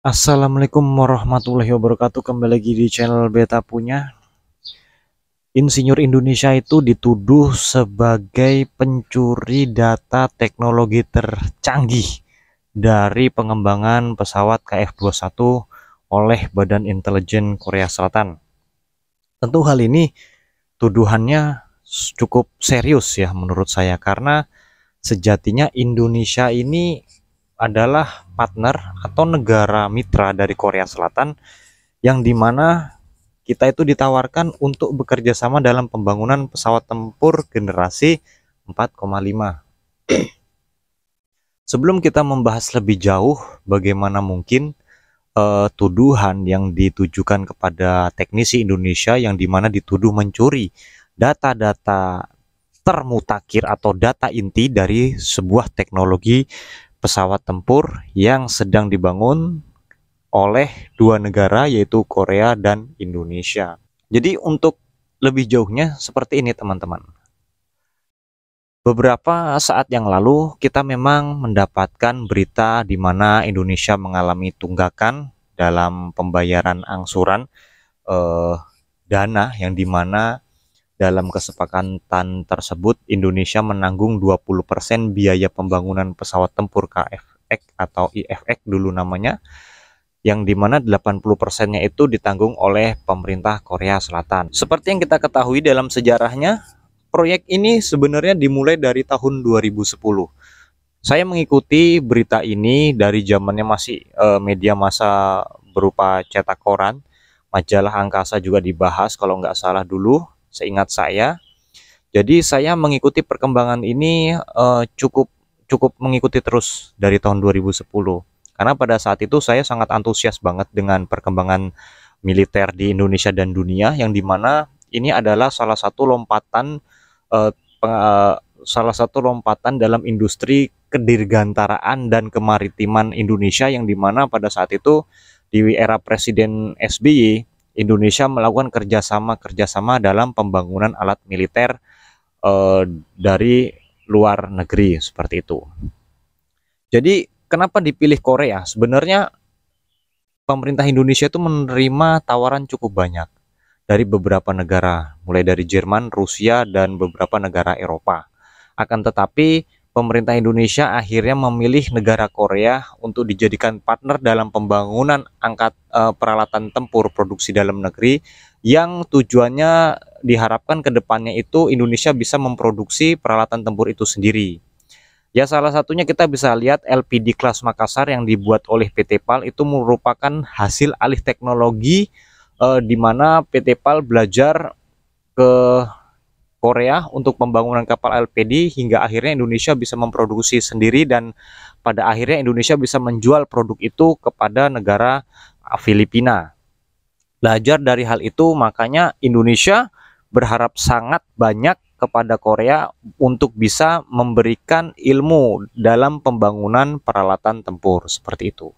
Assalamualaikum warahmatullahi wabarakatuh. Kembali lagi di channel Beta Punya. Insinyur Indonesia itu dituduh sebagai pencuri data teknologi tercanggih dari pengembangan pesawat KF-21 oleh Badan Intelijen Korea Selatan. Tentu hal ini tuduhannya cukup serius ya menurut saya, karena sejatinya Indonesia ini adalah partner atau negara mitra dari Korea Selatan, yang dimana kita itu ditawarkan untuk bekerja sama dalam pembangunan pesawat tempur generasi 4,5. Sebelum kita membahas lebih jauh bagaimana mungkin tuduhan yang ditujukan kepada teknisi Indonesia yang dimana dituduh mencuri data-data termutakhir atau data inti dari sebuah teknologi pesawat tempur yang sedang dibangun oleh dua negara, yaitu Korea dan Indonesia. Jadi untuk lebih jauhnya seperti ini teman-teman. Beberapa saat yang lalu kita memang mendapatkan berita di mana Indonesia mengalami tunggakan dalam pembayaran angsuran dana, yang dimana dalam kesepakatan tersebut Indonesia menanggung 20% biaya pembangunan pesawat tempur KFX atau IFX dulu namanya, yang dimana 80%-nya itu ditanggung oleh pemerintah Korea Selatan. Seperti yang kita ketahui dalam sejarahnya, proyek ini sebenarnya dimulai dari tahun 2010. Saya mengikuti berita ini dari zamannya masih media massa berupa cetak koran, majalah angkasa juga dibahas kalau nggak salah dulu, seingat saya. Jadi saya mengikuti perkembangan ini cukup mengikuti terus dari tahun 2010. Karena pada saat itu saya sangat antusias banget dengan perkembangan militer di Indonesia dan dunia, yang dimana ini adalah eh, salah satu lompatan dalam industri kedirgantaraan dan kemaritiman Indonesia, yang dimana pada saat itu di era Presiden SBY Indonesia melakukan kerjasama dalam pembangunan alat militer dari luar negeri seperti itu. Jadi kenapa dipilih Korea? Sebenarnya pemerintah Indonesia itu menerima tawaran cukup banyak dari beberapa negara, mulai dari Jerman, Rusia, dan beberapa negara Eropa. Akan tetapi pemerintah Indonesia akhirnya memilih negara Korea untuk dijadikan partner dalam pembangunan peralatan tempur produksi dalam negeri, yang tujuannya diharapkan ke depannya itu Indonesia bisa memproduksi peralatan tempur itu sendiri. Ya, salah satunya kita bisa lihat LPD Kelas Makassar yang dibuat oleh PT PAL itu merupakan hasil alih teknologi, di mana PT PAL belajar ke Korea untuk pembangunan kapal LPD hingga akhirnya Indonesia bisa memproduksi sendiri, dan pada akhirnya Indonesia bisa menjual produk itu kepada negara Filipina. Belajar dari hal itu, makanya Indonesia berharap sangat banyak kepada Korea untuk bisa memberikan ilmu dalam pembangunan peralatan tempur seperti itu.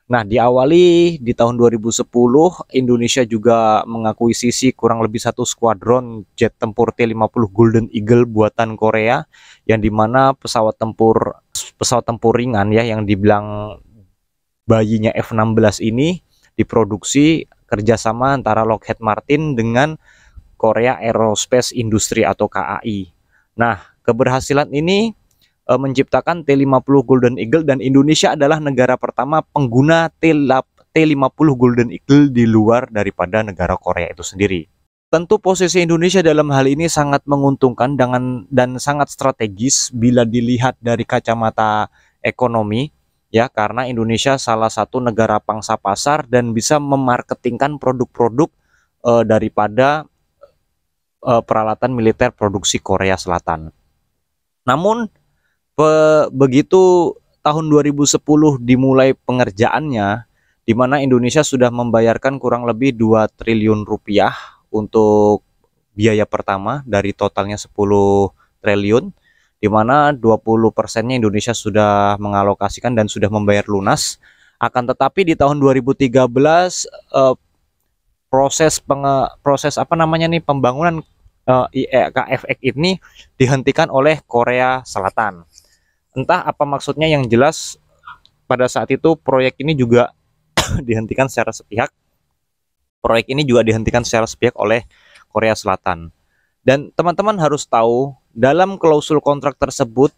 Nah, diawali di tahun 2010, Indonesia juga mengakuisisi kurang lebih satu skuadron jet tempur T-50 Golden Eagle buatan Korea, yang dimana pesawat tempur ringan ya, yang dibilang bayinya F-16 ini diproduksi kerjasama antara Lockheed Martin dengan Korea Aerospace Industry atau KAI. Nah, keberhasilan ini menciptakan T-50 Golden Eagle, dan Indonesia adalah negara pertama pengguna T-50 Golden Eagle di luar daripada negara Korea itu sendiri. Tentu posisi Indonesia dalam hal ini sangat menguntungkan dan sangat strategis bila dilihat dari kacamata ekonomi ya, karena Indonesia salah satu negara pangsa pasar dan bisa memarketingkan produk-produk daripada peralatan militer produksi Korea Selatan. Namun begitu tahun 2010 dimulai pengerjaannya, di mana Indonesia sudah membayarkan kurang lebih 2 triliun rupiah untuk biaya pertama dari totalnya 10 triliun, di mana 20%-nya Indonesia sudah mengalokasikan dan sudah membayar lunas. Akan tetapi di tahun 2013 proses apa namanya nih, pembangunan KFX ini dihentikan oleh Korea Selatan. Entah apa maksudnya, yang jelas pada saat itu proyek ini juga dihentikan secara sepihak. Proyek ini juga dihentikan secara sepihak oleh Korea Selatan. Dan teman-teman harus tahu, dalam klausul kontrak tersebut,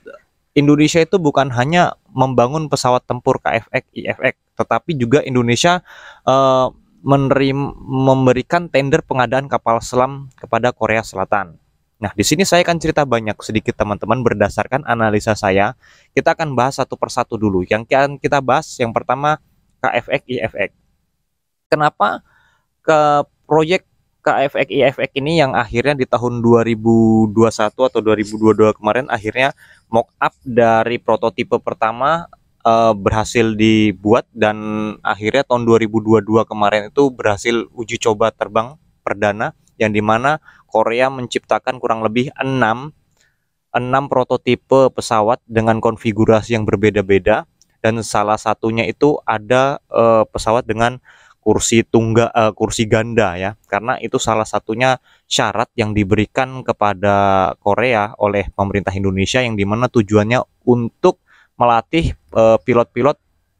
Indonesia itu bukan hanya membangun pesawat tempur KFX, IFX, tetapi juga Indonesia memberikan tender pengadaan kapal selam kepada Korea Selatan. Nah, di sini saya akan cerita banyak sedikit teman-teman berdasarkan analisa saya. Kita akan bahas satu persatu dulu. Yang akan kita bahas yang pertama KFX, IFX. Kenapa ke proyek KFX IFX ini yang akhirnya di tahun 2021 atau 2022 kemarin akhirnya mock up dari prototipe pertama berhasil dibuat, dan akhirnya tahun 2022 kemarin itu berhasil uji coba terbang perdana, yang dimana Korea menciptakan kurang lebih 6 prototipe pesawat dengan konfigurasi yang berbeda-beda, dan salah satunya itu ada pesawat dengan kursi ganda ya, karena itu salah satunya syarat yang diberikan kepada Korea oleh pemerintah Indonesia, yang dimana tujuannya untuk melatih pilot-pilot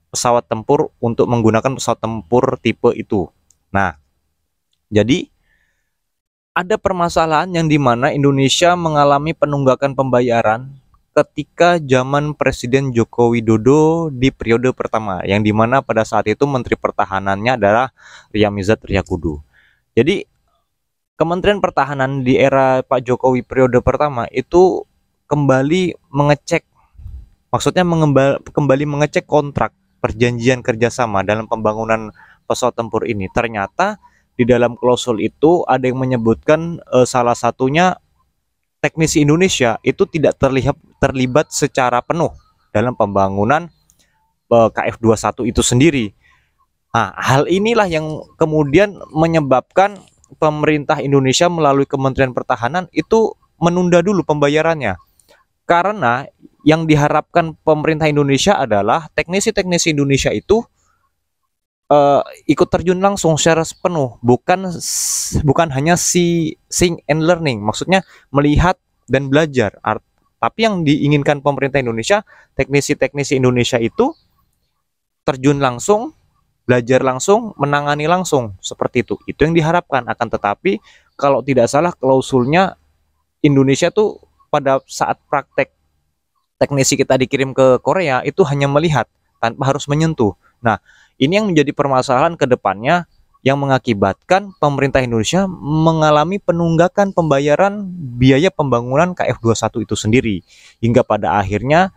pesawat tempur untuk menggunakan pesawat tempur tipe itu. Nah, jadi ada permasalahan yang dimana Indonesia mengalami penunggakan pembayaran ketika zaman Presiden Joko Widodo di periode pertama, yang dimana pada saat itu Menteri Pertahanannya adalah Riyamizat Riyakudu. Jadi Kementerian Pertahanan di era Pak Jokowi periode pertama itu kembali mengecek, maksudnya kembali mengecek kontrak perjanjian kerjasama dalam pembangunan pesawat tempur ini. Ternyata di dalam klausul itu ada yang menyebutkan salah satunya teknisi Indonesia itu tidak terlibat secara penuh dalam pembangunan KF21 itu sendiri. Nah, hal inilah yang kemudian menyebabkan pemerintah Indonesia melalui Kementerian Pertahanan itu menunda dulu pembayarannya. Karena yang diharapkan pemerintah Indonesia adalah teknisi-teknisi Indonesia itu ikut terjun langsung secara penuh, bukan hanya seeing and learning, maksudnya melihat dan belajar. Tapi yang diinginkan pemerintah Indonesia, teknisi-teknisi Indonesia itu terjun langsung, belajar langsung, menangani langsung, seperti itu. Itu yang diharapkan. Akan tetapi kalau tidak salah klausulnya, Indonesia tuh pada saat praktek teknisi kita dikirim ke Korea itu hanya melihat tanpa harus menyentuh. Nah, ini yang menjadi permasalahan ke depannya, yang mengakibatkan pemerintah Indonesia mengalami penunggakan pembayaran biaya pembangunan KF21 itu sendiri, hingga pada akhirnya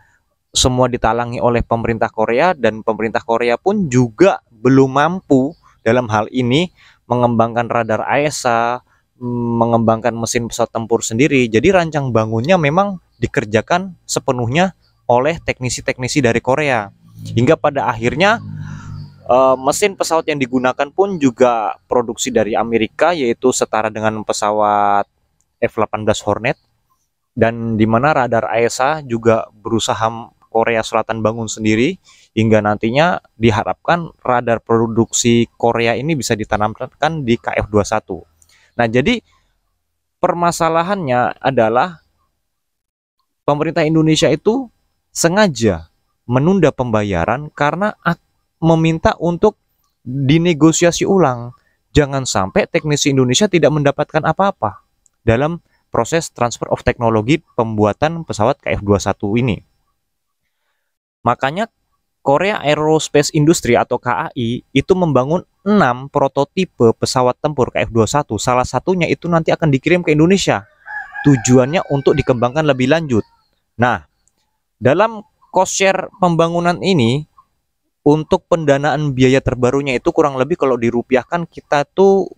semua ditalangi oleh pemerintah Korea, dan pemerintah Korea pun juga belum mampu dalam hal ini mengembangkan radar AESA, mengembangkan mesin pesawat tempur sendiri. Jadi rancang bangunnya memang dikerjakan sepenuhnya oleh teknisi-teknisi dari Korea, hingga pada akhirnya mesin pesawat yang digunakan pun juga produksi dari Amerika, yaitu setara dengan pesawat F-18 Hornet, dan dimana radar AESA juga berusaha Korea Selatan bangun sendiri, hingga nantinya diharapkan radar produksi Korea ini bisa ditanamkan di KF21. Nah, jadi permasalahannya adalah pemerintah Indonesia itu sengaja menunda pembayaran karena meminta untuk dinegosiasi ulang. Jangan sampai teknisi Indonesia tidak mendapatkan apa-apa dalam proses transfer of teknologi pembuatan pesawat KF21 ini. Makanya Korea Aerospace Industry atau KAI itu membangun 6 prototipe pesawat tempur KF21. Salah satunya itu nanti akan dikirim ke Indonesia. Tujuannya untuk dikembangkan lebih lanjut. Nah, dalam cost share pembangunan ini, untuk pendanaan biaya terbarunya itu kurang lebih kalau dirupiahkan kita tuh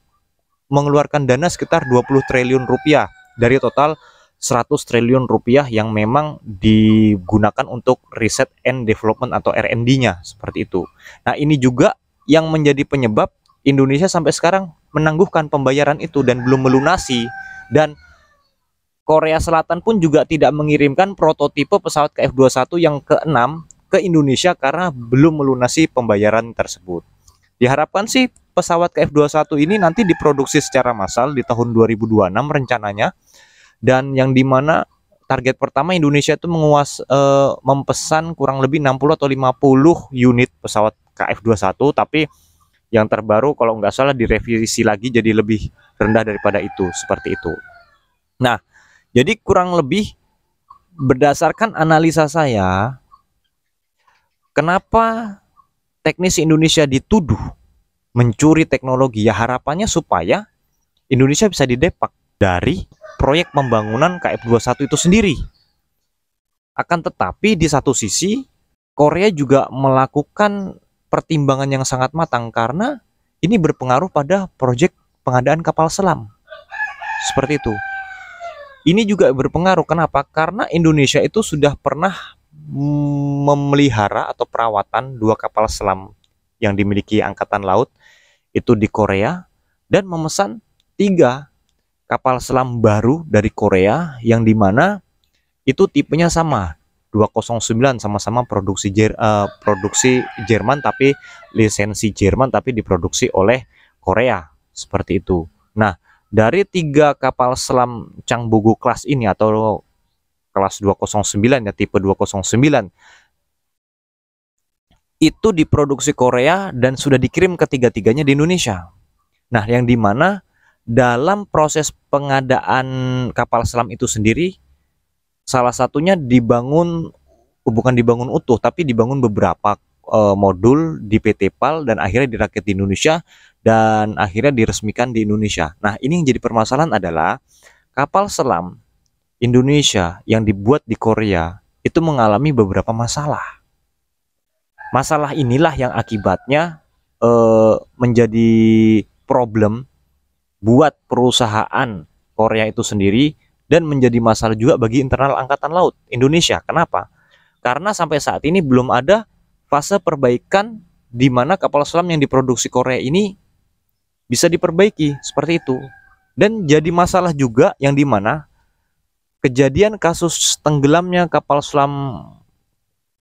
mengeluarkan dana sekitar 20 triliun rupiah dari total 100 triliun rupiah yang memang digunakan untuk riset and development atau R&D-nya, seperti itu. Nah, ini juga yang menjadi penyebab Indonesia sampai sekarang menangguhkan pembayaran itu dan belum melunasi, dan Korea Selatan pun juga tidak mengirimkan prototipe pesawat KF21 yang ke-6 ke Indonesia karena belum melunasi pembayaran tersebut. Diharapkan sih pesawat KF21 ini nanti diproduksi secara massal di tahun 2026 rencananya, dan yang dimana target pertama Indonesia itu memesan kurang lebih 60 atau 50 unit pesawat KF21, tapi yang terbaru kalau nggak salah direvisi lagi jadi lebih rendah daripada itu, seperti itu. Nah, jadi kurang lebih berdasarkan analisa saya, kenapa teknisi Indonesia dituduh mencuri teknologi, ya harapannya supaya Indonesia bisa didepak dari proyek pembangunan KF21 itu sendiri. Akan tetapi di satu sisi Korea juga melakukan pertimbangan yang sangat matang karena ini berpengaruh pada proyek pengadaan kapal selam. Seperti itu. Ini juga berpengaruh, kenapa? Karena Indonesia itu sudah pernah memelihara atau perawatan 2 kapal selam yang dimiliki Angkatan Laut itu di Korea, dan memesan 3 kapal selam baru dari Korea yang dimana itu tipenya sama 209, sama-sama produksi Jerman, tapi lisensi Jerman tapi diproduksi oleh Korea, seperti itu. Nah, dari 3 kapal selam Changbogu kelas ini atau kelas 209 ya, tipe 209 itu diproduksi Korea dan sudah dikirim ketiga-tiganya di Indonesia. Nah, yang dimana dalam proses pengadaan kapal selam itu sendiri, salah satunya bukan dibangun utuh, tapi dibangun beberapa modul di PT PAL dan akhirnya dirakit di Indonesia dan akhirnya diresmikan di Indonesia. Nah, ini yang jadi permasalahan adalah kapal selam Indonesia yang dibuat di Korea itu mengalami beberapa masalah. Masalah inilah yang akibatnya menjadi problem buat perusahaan Korea itu sendiri dan menjadi masalah juga bagi internal Angkatan Laut Indonesia. Kenapa? Karena sampai saat ini belum ada fase perbaikan di mana kapal selam yang diproduksi Korea ini bisa diperbaiki, seperti itu. Dan jadi masalah juga yang dimana kejadian kasus tenggelamnya kapal selam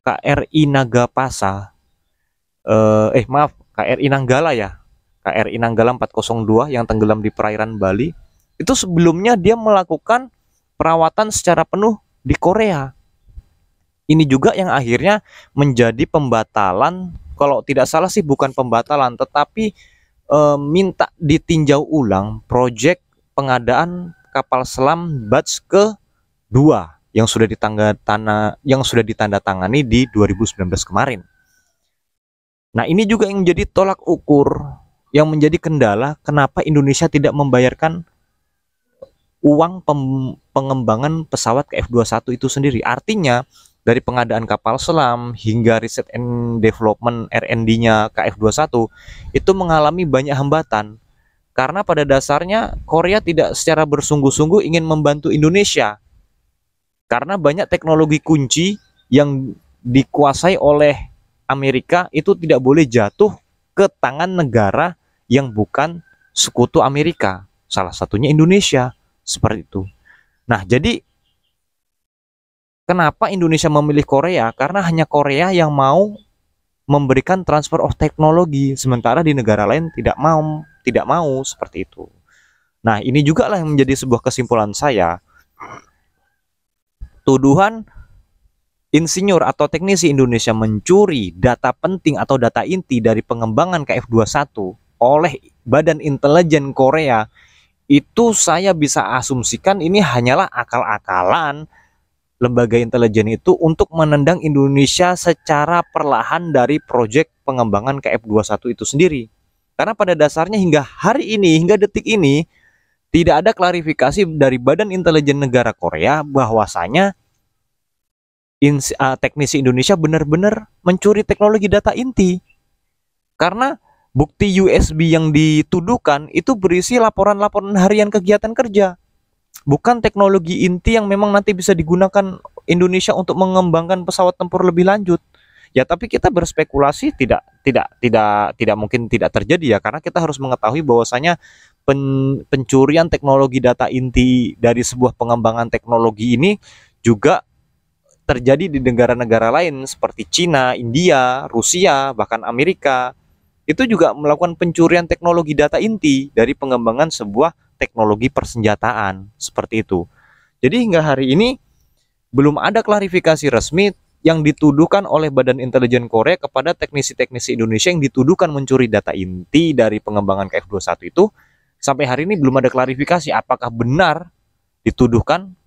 KRI Nagapasa, KRI Nanggala ya, KRI Nanggala 402 yang tenggelam di perairan Bali, itu sebelumnya dia melakukan perawatan secara penuh di Korea. Ini juga yang akhirnya menjadi pembatalan, kalau tidak salah sih bukan pembatalan, tetapi minta ditinjau ulang proyek pengadaan kapal selam batch ke-2 yang sudah ditandatangani di 2019 kemarin. Nah, ini juga yang menjadi tolak ukur, yang menjadi kendala kenapa Indonesia tidak membayarkan uang pengembangan pesawat KF21 itu sendiri. Artinya dari pengadaan kapal selam hingga riset and development R&D-nya KF21 itu mengalami banyak hambatan. Karena pada dasarnya Korea tidak secara bersungguh-sungguh ingin membantu Indonesia. Karena banyak teknologi kunci yang dikuasai oleh Amerika itu tidak boleh jatuh ke tangan negara yang bukan sekutu Amerika. Salah satunya Indonesia. Seperti itu. Nah, jadi kenapa Indonesia memilih Korea? Karena hanya Korea yang mau memberikan transfer of teknologi, sementara di negara lain tidak mau seperti itu. Nah, ini juga lah yang menjadi sebuah kesimpulan saya. Tuduhan insinyur atau teknisi Indonesia mencuri data penting atau data inti dari pengembangan KF21 oleh Badan Intelijen Korea, itu saya bisa asumsikan ini hanyalah akal-akalan lembaga intelijen itu untuk menendang Indonesia secara perlahan dari proyek pengembangan KF21 itu sendiri. Karena pada dasarnya hingga hari ini, hingga detik ini, tidak ada klarifikasi dari Badan Intelijen Negara Korea bahwasanya teknisi Indonesia benar-benar mencuri teknologi data inti. Karena bukti USB yang dituduhkan itu berisi laporan-laporan harian kegiatan kerja, bukan teknologi inti yang memang nanti bisa digunakan Indonesia untuk mengembangkan pesawat tempur lebih lanjut. Ya, tapi kita berspekulasi tidak mungkin tidak terjadi ya, karena kita harus mengetahui bahwasanya pencurian teknologi data inti dari sebuah pengembangan teknologi ini juga terjadi di negara-negara lain seperti Cina, India, Rusia, bahkan Amerika. Itu juga melakukan pencurian teknologi data inti dari pengembangan sebuah teknologi persenjataan, seperti itu. Jadi hingga hari ini belum ada klarifikasi resmi yang dituduhkan oleh Badan Intelijen Korea kepada teknisi-teknisi Indonesia yang dituduhkan mencuri data inti dari pengembangan KF21 itu, sampai hari ini belum ada klarifikasi apakah benar dituduhkan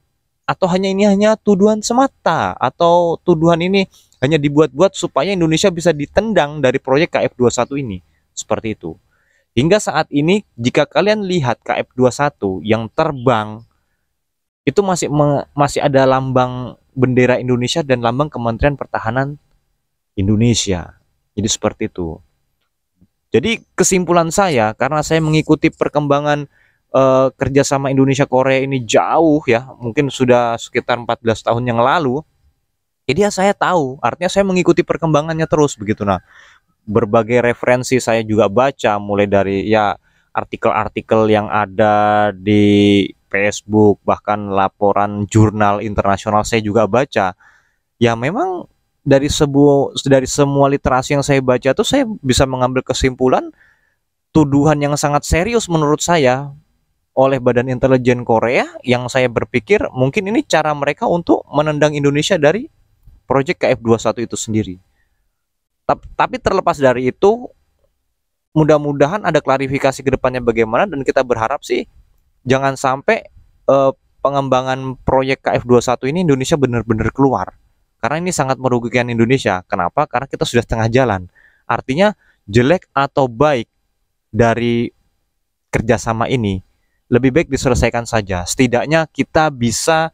atau hanya tuduhan semata, atau tuduhan ini hanya dibuat-buat supaya Indonesia bisa ditendang dari proyek KF21 ini. Seperti itu. Hingga saat ini jika kalian lihat KF21 yang terbang itu masih ada lambang bendera Indonesia dan lambang Kementerian Pertahanan Indonesia. Jadi seperti itu. Jadi kesimpulan saya, karena saya mengikuti perkembangan kerjasama Indonesia Korea ini jauh ya, mungkin sudah sekitar 14 tahun yang lalu. Jadi ya saya tahu, artinya saya mengikuti perkembangannya terus begitu. Nah, berbagai referensi saya juga baca, mulai dari ya artikel-artikel yang ada di Facebook, bahkan laporan jurnal internasional saya juga baca. Ya memang dari semua literasi yang saya baca tuh saya bisa mengambil kesimpulan tuduhan yang sangat serius menurut saya oleh Badan Intelijen Korea, yang saya berpikir mungkin ini cara mereka untuk menendang Indonesia dari proyek KF21 itu sendiri. Tapi terlepas dari itu, mudah-mudahan ada klarifikasi ke depannya bagaimana, dan kita berharap sih jangan sampai pengembangan proyek KF21 ini Indonesia benar-benar keluar. Karena ini sangat merugikan Indonesia. Kenapa? Karena kita sudah setengah jalan. Artinya jelek atau baik dari kerjasama ini lebih baik diselesaikan saja. Setidaknya kita bisa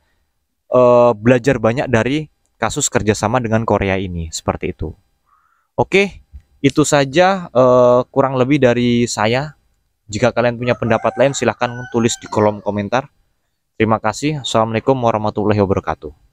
belajar banyak dari kasus kerjasama dengan Korea ini. Seperti itu. Oke, itu saja kurang lebih dari saya. Jika kalian punya pendapat lain silahkan tulis di kolom komentar. Terima kasih. Assalamualaikum warahmatullahi wabarakatuh.